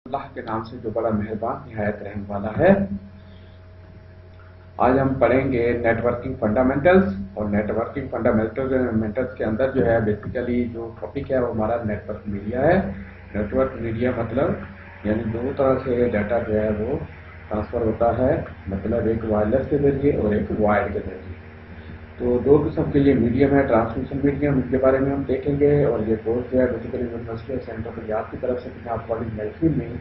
अल्लाह के नाम से जो बड़ा मेहरबान निहायत रहम वाला है। आज हम पढ़ेंगे नेटवर्किंग फंडामेंटल्स। और नेटवर्किंग फंडामेंटल्स के अंदर जो है बेसिकली जो टॉपिक है वो हमारा नेटवर्क मीडिया है। नेटवर्क मीडिया मतलब यानी दो तरह से डाटा जो है वो ट्रांसफ़र होता है, मतलब एक वायरलेस के जरिए और एक वायर्ड के जरिए। तो दो किस्म के ये मीडियम है, ट्रांसमिशन मीडियम, इसके बारे में हम देखेंगे। और ये कोर्स जो है बेसिकली यूनिवर्सिटी सेंटर पंजाब की तरफ से पंजाब कॉलेज महफिल में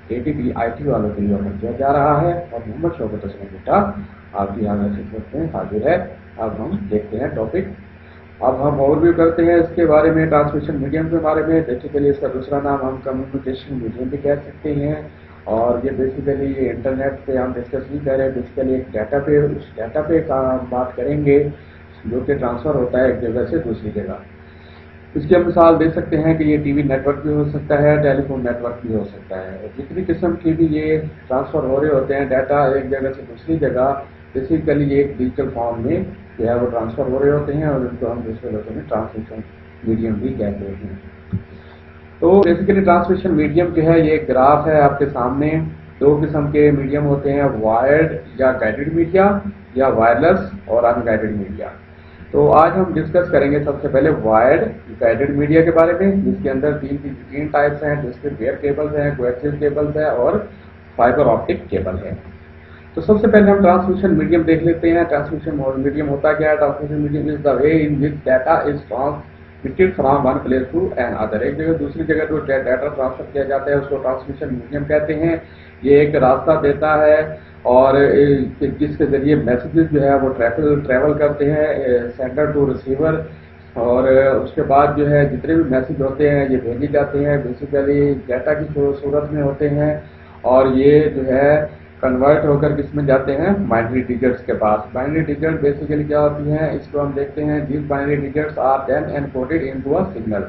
ATP IT वालों के लिए ऑफर किया जा रहा है। और मोहम्मद शौकत हसन बेटा आपकी यहाँ खिदमत में हाजिर है। अब हम देखते हैं टॉपिक। अब हम ओवरव्यू करते हैं इसके बारे में, ट्रांसमिशन मीडियम के बारे में। बेसिकली इसका दूसरा नाम हम कम्युनिकेशन मीडियम भी कह सकते हैं। और ये बेसिकली ये इंटरनेट पे हम डिस्कस नहीं कर रहे, बेसिकली एक डाटा पे, उस डाटा पे का हम बात करेंगे जो कि ट्रांसफ़र होता है एक जगह से दूसरी जगह। इसकी हम मिसाल दे सकते हैं कि ये टीवी नेटवर्क भी हो सकता है, टेलीफोन नेटवर्क भी हो सकता है। और जितनी किस्म की भी ये ट्रांसफ़र हो रहे होते हैं डाटा एक जगह से दूसरी जगह, बेसिकली एक डिजिटल फॉर्म में जो है वो ट्रांसफ़र हो रहे होते हैं और उनको हम दूसरे लोगों में ट्रांसमिशन मीडियम भी कहते हैं। तो बेसिकली ट्रांसमिशन मीडियम जो है ये एक ग्राफ है आपके सामने। दो किस्म के मीडियम होते हैं, वायर्ड या गाइडेड मीडिया या वायरलेस और अनगाइडेड मीडिया। तो आज हम डिस्कस करेंगे सबसे पहले वायर्ड गाइडेड मीडिया के बारे में, जिसके अंदर तीन टाइप्स हैं, जिसके पेयर केबल्स हैं, कोएक्सियल केबल्स है और फाइबर ऑप्टिक केबल है। तो सबसे पहले हम ट्रांसमिशन मीडियम देख लेते हैं। ट्रांसमिशन मीडियम होता क्या है? Transmission medium is the way in which data is transmitted from one place to another. एक जगह दूसरी जगह जो डाटा ट्रांसफर किया जाता है उसको ट्रांसमिशन मीडियम कहते हैं। ये एक रास्ता देता है और जिसके जरिए मैसेजेस जो है वो ट्रैवल करते हैं सेंडर टू रिसीवर। और उसके बाद जो है जितने भी मैसेज होते हैं ये भेजे जाते हैं बेसिकली डाटा की सूरत में होते हैं। और ये जो है कन्वर्ट होकर किस में जाते हैं? बाइनरी डिजिट्स के पास। बाइनरी डिजिट बेसिकली क्या होती हैं इसको हम देखते हैं। This binary digits are then encoded into a signal.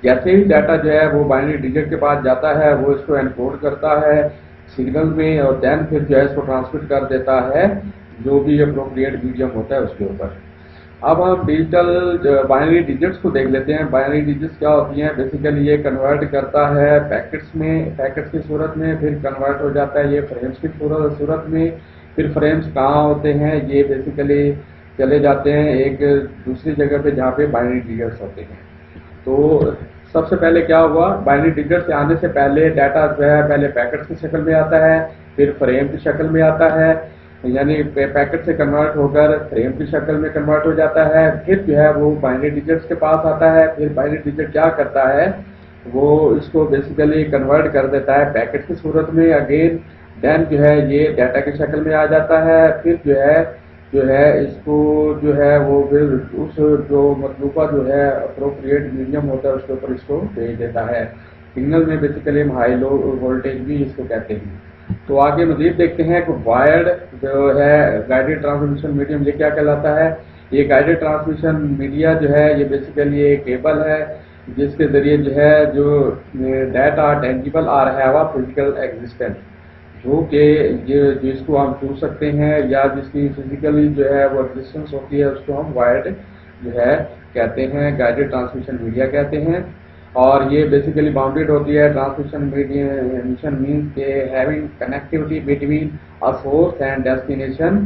जैसे ही डाटा जो है वो बाइनरी डिजिट के पास जाता है वो इसको एनकोड करता है सिग्नल में और देन फिर जो है इसको ट्रांसमिट कर देता है जो भी अप्रोप्रिएट मीडियम होता है उसके ऊपर। अब हम डिजिटल बाइनरी डिजिट्स को देख लेते हैं। बाइनरी डिजिट्स क्या होती हैं? बेसिकली ये कन्वर्ट करता है पैकेट्स में, पैकेट्स की सूरत में, फिर कन्वर्ट हो जाता है ये फ्रेम्स की सूरत में। फिर फ्रेम्स कहाँ होते हैं? ये बेसिकली चले जाते हैं एक दूसरी जगह पे जहाँ पे बाइनरी डिजिट्स होते हैं। तो सबसे पहले क्या हुआ? बाइनरी डिजिट से आने से पहले डाटा जो है पहले पैकेट्स की शक्ल में आता है, फिर फ्रेम की शक्ल में आता है, यानी पैकेट से कन्वर्ट होकर फ्रेम की शक्ल में कन्वर्ट हो जाता है। फिर जो है वो बाइनरी डिजिट्स के पास आता है। फिर बाइनरी डिजिट क्या करता है? वो इसको बेसिकली कन्वर्ट कर देता है पैकेट की सूरत में अगेन। देन जो है ये डाटा की शक्ल में आ जाता है। फिर जो है इसको जो है वो फिर उस जो मतलूबा जो है अप्रोप्रिएट मीडियम होता है उसके ऊपर इसको भेज देता है। सिग्नल में बेसिकली हम हाई लो वोल्टेज भी इसको कहते हैं। तो आगे मजीद देखते हैं कि वायर्ड जो है गाइडेड ट्रांसमिशन मीडियम ये क्या कहलाता है? ये गाइडेड ट्रांसमिशन मीडिया जो है ये बेसिकली एक केबल है जिसके जरिए जो है जो डाटा टेंजिबल आ रहा है वह फिजिकल एग्जिस्टेंस जो कि जिसको हम छू सकते हैं या जिसकी फिजिकली जो है वो एग्जिस्टेंस होती है उसको हम वायर्ड जो है कहते हैं, गाइडेड ट्रांसमिशन मीडिया कहते हैं। और ये बेसिकली बाउंडेड होती है। ट्रांसमिशन मीन्स के having connectivity between a source and destination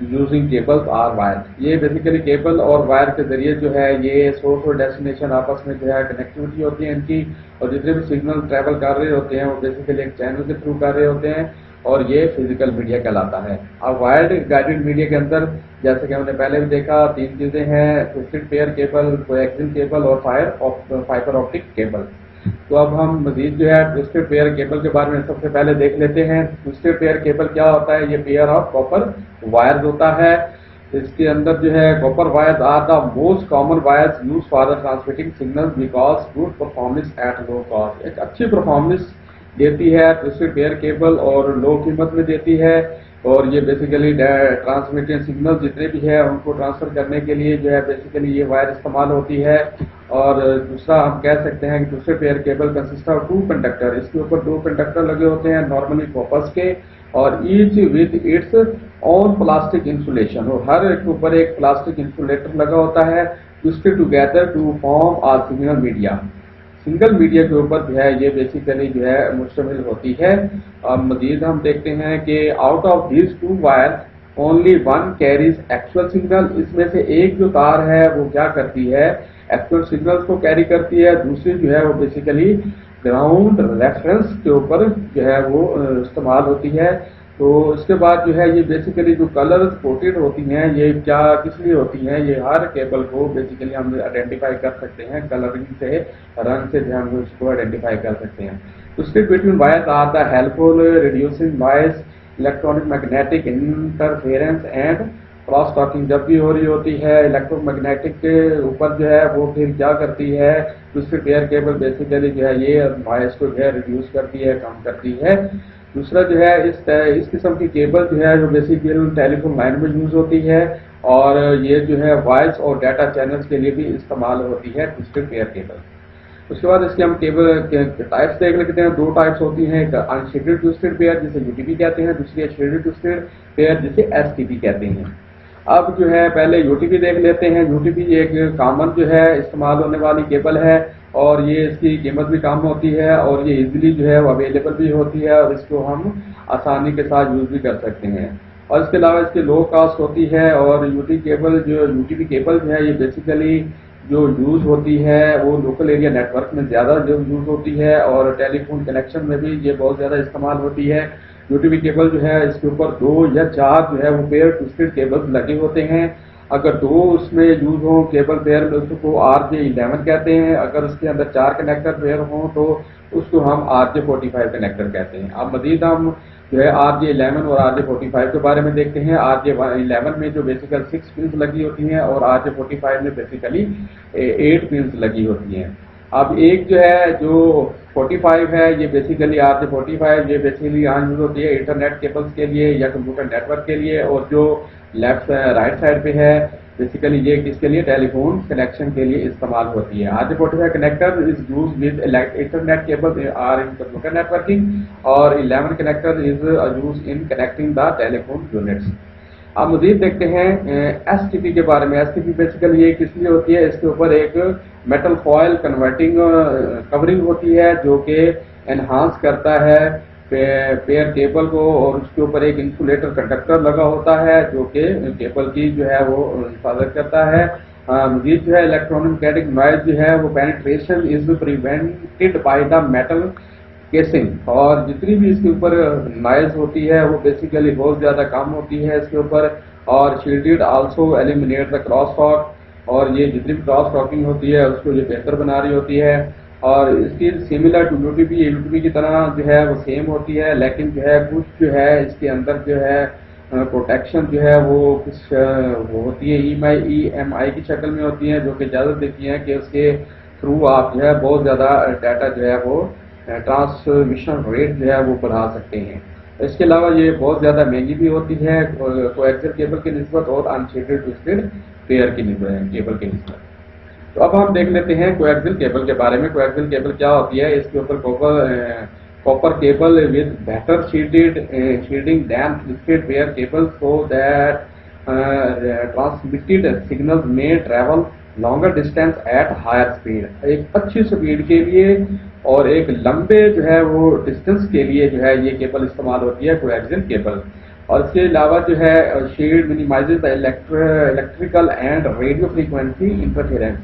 using cables और वायर। ये बेसिकली केबल और वायर के जरिए जो है ये सोर्स और डेस्टिनेशन आपस में जो है कनेक्टिविटी होती है इनकी। और जितने भी सिग्नल ट्रैवल कर रहे होते हैं वो बेसिकली एक चैनल के थ्रू कर रहे होते हैं और ये फिजिकल मीडिया कहलाता है। अब वायर्ड गाइडेड मीडिया के अंदर जैसे कि हमने पहले भी देखा तीन चीजें हैं, twisted pair cable, coaxial cable और फाइबर ऑप्टिक केबल। तो अब हम मजीद जो है ट्विस्टेड पेयर केबल के बारे में सबसे पहले देख लेते हैं। ट्विस्टेड पेयर केबल क्या होता है? ये पेयर ऑफ कॉपर वायर्स होता है। इसके अंदर जो है copper wires are the most common wires use for the transmitting signals because good performance at low cost. एक अच्छी परफॉर्मेंस देती है ट्विस्टेड पेयर केबल और लो कीमत में देती है। और ये बेसिकली ट्रांसमिटिंग सिग्नल जितने भी है उनको ट्रांसफर करने के लिए जो है बेसिकली ये वायर इस्तेमाल होती है। और दूसरा हम कह सकते हैं कि twisted pair cable consist of two conductor. इसके ऊपर दो कंडक्टर लगे होते हैं नॉर्मली कॉपर्स के और each with its own plastic insulation. और हर एक ऊपर एक प्लास्टिक इंसुलेटर लगा होता है twisted together to form a signal media. Single media के ऊपर जो है ये बेसिकली जो है मुश्तमिल होती है। और मजीद हम देखते हैं कि out of these two wire only one carries actual signal, इसमें से एक जो तार है वो क्या करती है, एक्चुअल सिग्नल्स को कैरी करती है, दूसरी जो है वो बेसिकली ग्राउंड रेफरेंस के ऊपर जो है वो इस्तेमाल होती है। तो इसके बाद जो है ये बेसिकली जो कलर कोटेड होती हैं ये क्या किस लिए होती हैं, ये हर केबल को बेसिकली हम आइडेंटिफाई कर सकते हैं कलरिंग से, रंग से जो हम उसको आइडेंटिफाई कर सकते हैं। तो state between wires are the helpful reducing noise, electronic magnetic interference and cross talking. जब भी हो रही होती है इलेक्ट्रोमैग्नेटिक के ऊपर जो है वो फिर क्या करती है, दूसरी पेयर केबल बेसिकली जो है ये नॉइज को जो है रिड्यूस करती है, कम करती है। दूसरा जो है इस किस्म की केबल जो है जो बेसिकली टेलीफोन लाइन में यूज होती है और ये जो है वॉइस और डाटा चैनल्स के लिए भी इस्तेमाल होती है ट्विस्टेड पेयर केबल। उसके बाद इसके हम केबल के टाइप्स देख लेते हैं। दो टाइप्स होती हैं, एक अनशेडेड ट्विस्टेड पेयर जिसे यूटीपी कहते हैं, दूसरी है शेडेड ट्विस्टेड पेयर जिसे एसटीपी कहते हैं। अब जो है पहले यूटीपी देख लेते हैं। यूटीपी एक कॉमन जो है इस्तेमाल होने वाली केबल है और ये इसकी कीमत भी कम होती है और ये इजीली जो है वो अवेलेबल भी होती है और इसको हम आसानी के साथ यूज भी कर सकते हैं। और इसके अलावा इसकी लो कॉस्ट होती है और यूटीपी केबल जो है ये बेसिकली जो यूज होती है वो लोकल एरिया नेटवर्क में ज़्यादा जो यूज होती है और टेलीफोन कनेक्शन में भी ये बहुत ज़्यादा इस्तेमाल होती है। यूटीपी केबल जो है इसके ऊपर 2 या 4 जो है वो पेयर ट्विस्टेड केबल्स लगे होते हैं। अगर 2 उसमें यूज हो केबल पेयर में उसको RJ11 कहते हैं, अगर उसके अंदर 4 कनेक्टर पेयर हों तो उसको हम RJ45 कनेक्टर कहते हैं। अब मजीद हम जो है RJ11 और RJ45 के बारे में देखते हैं। RJ11 में जो बेसिकल 6 पिन्स लगी होती हैं और RJ45 में बेसिकली 8 पिन्स लगी होती हैं। अब एक जो है जो 45 है ये बेसिकली RJ45 ये बेसिकली यहाँ यूज होती है इंटरनेट केबल्स के लिए या कंप्यूटर नेटवर्क के लिए, और जो राइट साइड पे है बेसिकली ये किसके लिए, टेलीफोन कनेक्शन के लिए इस्तेमाल होती है। RJ45 connector is use with internet cable or in computer networking और 11 connector is use in connecting the telephone units. अब मजीद देखते हैं एसटीपी के बारे में। एसटीपी बेसिकली ये किस लिए होती है, इसके ऊपर एक मेटल फॉयल कन्वर्टिंग कवरिंग होती है जो कि एनहांस करता है पेयर केबल को और उसके ऊपर एक इंसुलेटर कंडक्टर लगा होता है जो कि केबल की जो है वो हिफाजत करता है। मजीद जो है इलेक्ट्रोमैग्नेटिक नॉइज जो है वो penetration is prevented by the metal casing, और जितनी भी इसके ऊपर नॉइज होती है वो बेसिकली बहुत ज़्यादा कम होती है इसके ऊपर। और shielded also eliminate the cross talk, और ये जितनी भी क्रॉस टॉकिंग होती है उसको ये बेहतर बना रही होती है। और इसकी सिमिलर टू यूटीपी की तरह जो है वो सेम होती है, लेकिन जो है कुछ जो है इसके अंदर जो है प्रोटेक्शन जो है वो कुछ वो होती है EMI की शक्ल में होती है, जो कि इजाज़त देती है कि उसके थ्रू आप जो है बहुत ज़्यादा डाटा जो है वो ट्रांसमिशन रेट जो है वो बढ़ा सकते हैं। इसके अलावा ये बहुत ज़्यादा महंगी भी होती है कोएक्सियल केबल की निस्बत और अनशेडेड ट्विस्टेड पेयर की केबल की निस्बत। तो अब हम देख लेते हैं कोएक्सियल केबल के बारे में। कोएक्सियल केबल क्या होती है, इसके ऊपर copper cable with better shielding than twisted pair cable so that transmitted signals में travel longer distance at higher speed. एक अच्छी स्पीड के लिए और एक लंबे जो है वो डिस्टेंस के लिए जो है ये केबल इस्तेमाल होती है कोएक्सियल केबल। और इसके अलावा जो है shield minimises the electrical and radio frequency interference,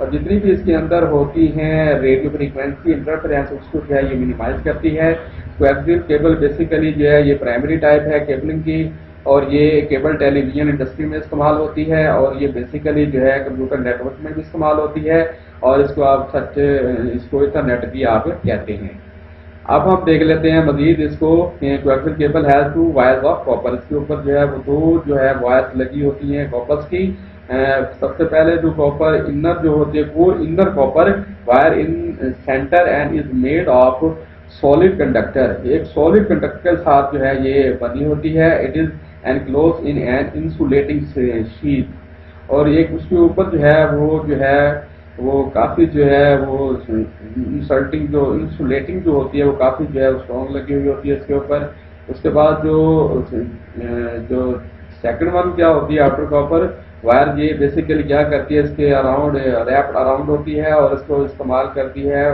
और जितनी भी इसके अंदर होती हैं रेडियो फ्रीक्वेंसी इंटरफेरेंस उसको जो है ये मिनिमाइज करती है। कोएक्सियल केबल बेसिकली जो है ये प्राइमरी टाइप है केबलिंग की, और ये केबल टेलीविजन इंडस्ट्री में इस्तेमाल होती है और ये बेसिकली जो है कंप्यूटर नेटवर्क में भी इस्तेमाल होती है, और इसको इंटरनेट भी आप कहते हैं। अब हम देख लेते हैं मजीद इसको। Coaxial cable has 2 wires of copper, इसके ऊपर जो है वो 2 जो है वायर्स लगी होती हैं कॉपर्स की। सबसे पहले जो कॉपर इनर जो होती है वो inner copper wire in centre and is made of solid conductor, एक सॉलिड कंडक्टर के साथ जो है ये बनी होती है। It is enclose in an insulating sheet, और एक उसके ऊपर जो है वो काफ़ी जो है वो इंसुलेटिंग जो होती है वो काफ़ी जो है स्ट्रॉन्ग लगी हुई होती है इसके ऊपर। उसके बाद जो सेकंड वन क्या होती है आउटर कॉपर, وائر یہ بیسیکلی کیا کرتی ہے، اس کے اراؤنڈ ریپڈ اراؤنڈ ہوتی ہے اور اس کو استعمال کرتی ہے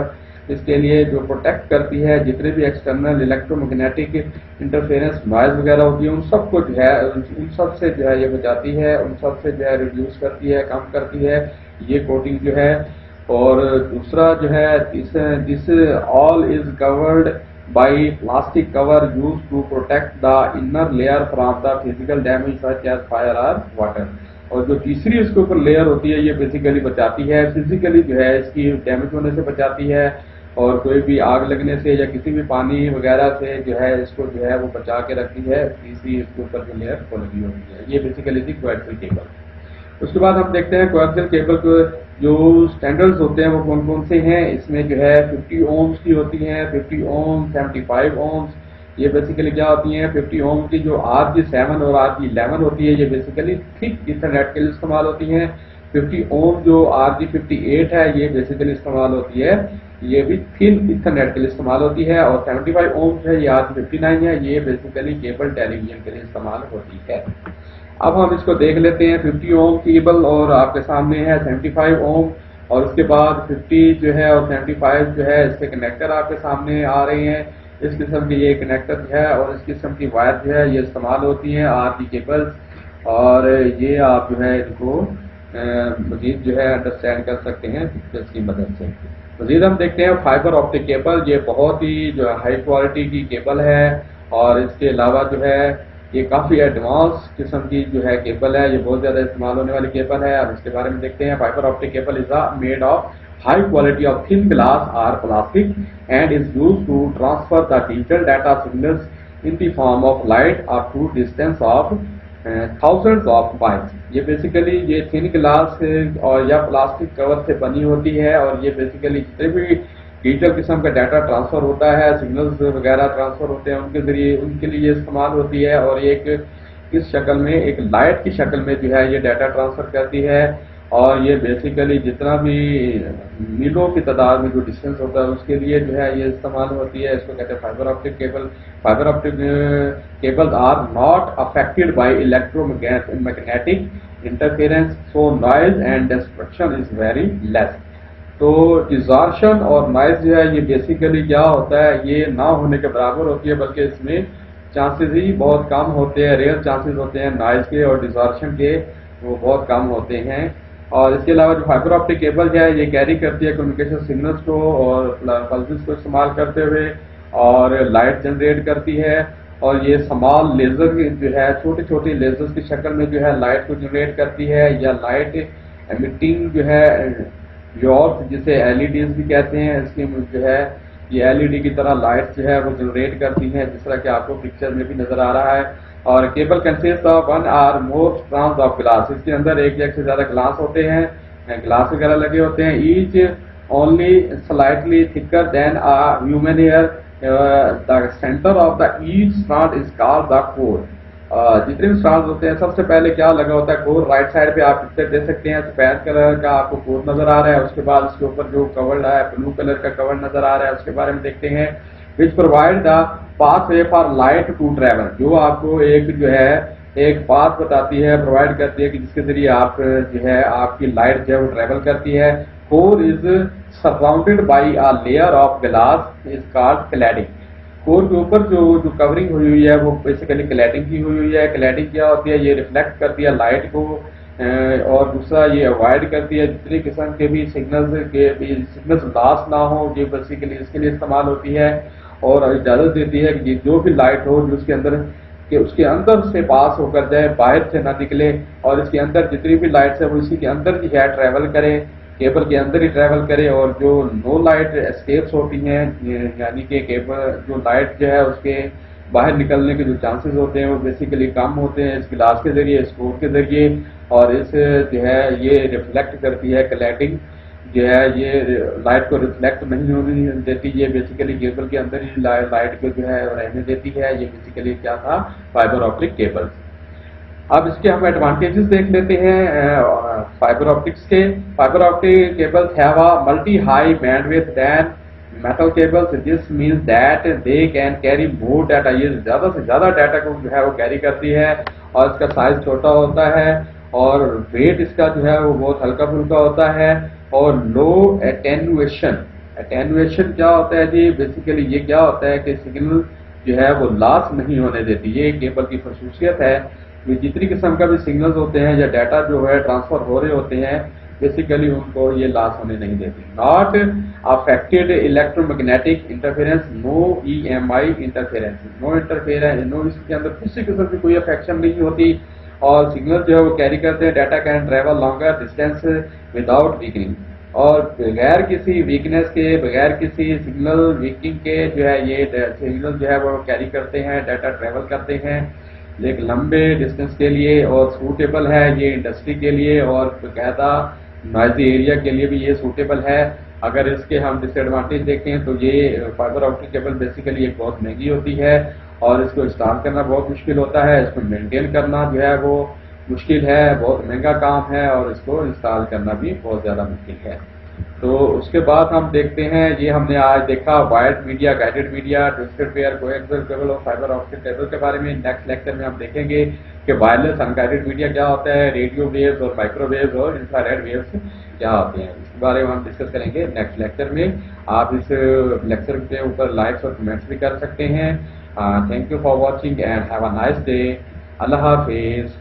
اس کے لیے جو پروٹیکٹ کرتی ہے جتنے بھی external electro magnetic interference noise وغیرہ ہوتی ہے ان سب کو جو ہے ان سب سے جو ہے یہ بچاتی ہے، ان سب سے جو ہے ریڈیوس کرتی ہے، کم کرتی ہے یہ کوٹنگ جو ہے. اور دوسرا جو ہے this all is covered by plastic cover use to protect the inner layer from the physical damage such as fire اور واٹر. اور جو تیسری اس کے اوپر لیئر ہوتی ہے یہ بیسیکلی بچاتی ہے، فزیکلی جو ہے اس کی ڈیمیج ہونے سے بچاتی ہے اور کوئی بھی آگ لگنے سے یا کسی بھی پانی وغیرہ سے جو ہے اس کو جو ہے وہ بچا کے رکھتی ہے. تیسری اس کے اوپر جو لیئر وہ لگی ہوتی ہے. یہ بیسیکلی تھی کویکسل کیبل. اس کے بعد ہم دیکھتے ہیں کویکسل کیبل کو جو اسٹینڈرڈز ہوتے ہیں وہ کون کون سے ہیں. اس میں جو ہے 50 اومس کی ہوتی ہیں، 50 اوم، 75 اومس. یہ بیسیکلی کیا ہوتی ہیں 50 اوم کی جو RG7 اور RG11 ہوتی ہے یہ بیسیکلی تھک ایتھرنیٹ کے لیے استعمال ہوتی ہیں. 50 اوم جو RG58 ہے یہ بیسیکلی استعمال ہوتی ہے، یہ بھی تھن ایتھرنیٹ کے لیے استعمال ہوتی ہے. اور 75 اوم ہے یہ RG59 ہے، یہ بیسیکلی کیبل ٹیلی ویژن کے لیے استعمال ہوتی ہے. اب ہم اس کو دیکھ لیتے ہیں. 50 اوم کیبل اور آپ کے سامنے ہے 75 اوم اور اس کے بعد 50 جو ہے اور 75 جو ہے اس کے کنیکٹر آپ کے سامنے آ رہے ہیں. اس قسم کے یہ کنیکٹر جو ہے اور اس قسم کی وائر جو ہے یہ استعمال ہوتی ہیں RG کیبلز. اور یہ آپ جو ہے ان کو مزید جو ہے انڈرسٹینڈ کر سکتے ہیں پکچرز کی مدد سے. مزید ہم دیکھتے ہیں فائبر آپٹک کیبل. یہ بہت ہی جو ہے ہائی کوالٹی کی کیبل ہے اور اس کے علاوہ جو ہے یہ کافی ایڈوانس قسم کی جو ہے کیبل ہے، یہ بہت زیادہ استعمال ہونے والی کیبل ہے. اب اس کے بارے میں دیکھتے ہیں. Fibre optic cable is made of high quality of thin glass or plastic and is used to transfer the digital data signals in the form of light up to distance of thousands of miles. یہ basically یہ تھن glass اور یا plastic cover سے بنی ہوتی ہے اور یہ بیسیکلی جتنے بھی ڈیجیٹل قسم کا ڈیٹا ٹرانسفر ہوتا ہے، سگنلز وغیرہ ٹرانسفر ہوتے ہیں ان کے ذریعے ان کے لیے استعمال ہوتی ہے. اور ایک اس شکل میں ایک لائٹ کی شکل میں جو ہے یہ ڈیٹا ٹرانسفر کرتی ہے. اور یہ بیسیکلی جتنا بھی میلوں کی تعداد میں جو ڈسٹینس ہوتا ہے اس کے لیے جو ہے یہ استعمال ہوتی ہے. اس کو کہتے ہیں fibre optic cable. Fibre optic cable are not affected by electro magnetic interference so noise and distraction is very less. تو ڈسٹارشن اور نوائز جو ہے یہ بیسیکلی کیا ہوتا ہے یہ نہ ہونے کے برابر ہوتی ہے، بلکہ اس میں چانسز ہی بہت کم ہوتے ہیں، ریئر چانسز ہوتے ہیں نوائز کے اور ڈسٹارشن کے وہ بہت کم ہوتے ہیں. اور اس کے علاوہ جو فائبر آپٹک کیبل ہے یہ کیری کرتی ہے کمیونیکیشن سگنلز کو اور پلسز کو استعمال کرتے ہوئے اور لائٹ جنریٹ کرتی ہے. اور یہ سمال لیزر جو ہے چھوٹی چھوٹی لیزرز کی شکل میں جو ہے لائٹ کو جنریٹ کرتی ہے یا لائٹ ایمیٹنگ جو ہے یورس جسے LEDs بھی کہتے ہیں. اس کی جو ہے یہ LED کی طرح لائٹ جو ہے وہ جنریٹ کرتی ہیں جس طرح کہ آپ کو پکچر میں بھی نظر آ رہا ہے. اور cable consist of 1 or more strands of glass. اس کے اندر ایک سے زیادہ گلاس ہوتے ہیں، گلاس وغیرہ لگے ہوتے ہیں. Each only slightly thicker than human hair. The centre of the each strand is called the core. جتنے بھی اسٹرانڈ ہوتے ہیں سب سے پہلے کیا لگا ہوتا ہے کور. رائٹ سائڈ پہ آپ پکچر دیکھ سکتے ہیں سفید کلر کا آپ کو کور نظر آ رہا ہے. اس کے بعد اس کے اوپر جو کور ہے بلو کلر کا کور نظر آ رہا ہے اس کے بارے میں دیکھتے ہیں. which provide the pathway for light to travel. جو آپ کو ایک جو ہے ایک پاتھ بتاتی ہے، پرووائڈ کرتی ہے کہ جس کے ذریعے آپ جو ہے آپ کی لائٹ جو ہے وہ ٹریول کرتی ہے. Core is surrounded by a layer of glass is called cladding. Core کے اوپر جو کورنگ ہوئی ہوئی ہے وہ بیسیکلی کلیڈنگ کی ہوئی ہے. کلیڈنگ کیا ہوتی ہے یہ ریفلیکٹ کرتی ہے لائٹ کو اور دوسرا یہ اوائڈ کرتی ہے جتنی قسم کے بھی سگنلز لاس نہ ہو. یہ بیسیکلی اس کے لیے استعمال ہوتی ہے اور اجازت دیتی ہے کہ جو بھی لائٹ ہو جو اس کے اندر کہ اس کے اندر سے پاس ہو کر جائے، باہر سے نہ نکلے. اور اس کے اندر جتنی بھی لائٹس ہے وہ اسی کے اندر ہی ہے ٹریول کرے، کیبل کے اندر ہی ٹریول کرے. اور جو نو لائٹ اسکیپس ہوتی ہیں یعنی کہ کیبل جو لائٹ جو ہے اس کے باہر نکلنے کے جو چانسز ہوتے ہیں وہ بیسیکلی کم ہوتے ہیں اس گلاس کے ذریعے، اس کور کے ذریعے. اور اس جو ہے یہ ریفلیکٹ کرتی ہے کلیڈنگ جو ہے یہ لائٹ کو ریفلیکٹ نہیں ہونے دیتی. یہ بیسیکلی کیبل کے اندر ہی لائٹ کو جو ہے رہنے دیتی ہے. یہ بیسیکلی کیا تھا فائبر آپٹک کیبل. اب اس کے ہم ایڈوانٹیجز دیکھ لیتے ہیں فائبر آپٹکس کے. Fibre optic cables have a multi high bandwidth than metal cables. This means that they can carry more data. یہ زیادہ سے زیادہ ڈیٹا کو جو ہے وہ کیری کرتی ہے اور اس کا سائز چھوٹا ہوتا ہے اور ویٹ اس کا جو ہے وہ بہت ہلکا پھلکا ہوتا ہے اور لو اٹینویشن. اٹینویشن کیا ہوتا ہے جی؟ بیسیکلی یہ کیا ہوتا ہے کہ سگنل جو ہے وہ لاس نہیں ہونے دیتی. یہ کیبل کی خصوصیت ہے کہ جتنی قسم کا بھی سگنلز ہوتے ہیں یا ڈیٹا جو ہے ٹرانسفر ہو رہے ہوتے ہیں بیسیکلی ان کو یہ لاس ہونے نہیں دیتی. Not affected electro magnetic interference, no E M I interference, no interference, no اس کے اندر کسی قسم کی کوئی افیکشن نہیں ہوتی اور سگنل جو ہے وہ کیری کرتے ہیں. Data can travel longer distance without weakening, اور بغیر کسی ویکنیس کے, بغیر کسی سگنل ویکنگ کے جو ہے یہ سگنل جو ہے وہ کیری کرتے ہیں, ڈیٹا ٹریول کرتے ہیں ایک لمبے ڈسٹینس کے لیے, اور سوٹیبل ہے یہ انڈسٹری کے لیے اور باقاعدہ نوائزی ایریا کے لیے بھی یہ سوٹیبل ہے. اگر اس کے ہم ڈس ایڈوانٹیج دیکھیں تو یہ فائبر آپٹک کیبل بیسیکلی ایک بہت مہنگی ہوتی ہے اور اس کو انسٹال کرنا بہت مشکل ہوتا ہے, اس کو مینٹین کرنا جو ہے وہ مشکل ہے, بہت مہنگا کام ہے اور اس کو انسٹال کرنا بھی بہت زیادہ مشکل ہے. تو اس کے بعد ہم دیکھتے ہیں یہ ہم نے آج دیکھا wired media, guided media, twisted pair, coaxial cable اور فائبر آپٹک کیبل کے بارے میں. نیکسٹ لیکچر میں ہم دیکھیں گے کہ وائرلیس ان گائیڈڈ میڈیا کیا ہوتا ہے, ریڈیو ویوز اور مائکرو ویوز اور انفرا ریڈ ویوز کیا ہوتے ہیں. اس کے بارے میں ہم ڈسکس کریں گے نیکسٹ لیکچر میں. آپ اس لیکچر کے اوپر لائکس اور کمنٹس بھی کر سکتے ہیں. Thank you for watching and have a nice day. Allah حافظ.